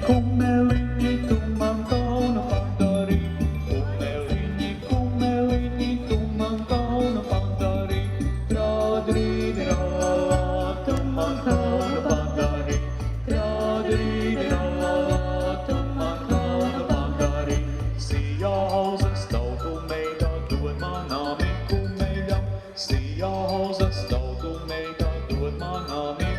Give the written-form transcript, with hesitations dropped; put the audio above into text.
Kummelini, tumman kauna pantari. Kummelini, tumman kauna pantari. Tra-dri-di-ra, tumman kauna pantari. Tra-dri-di-ra, tumman kauna pantari. Siia-hausest laudu meida, tuued manami kummeida. Siia-hausest laudu meida, tuued manami.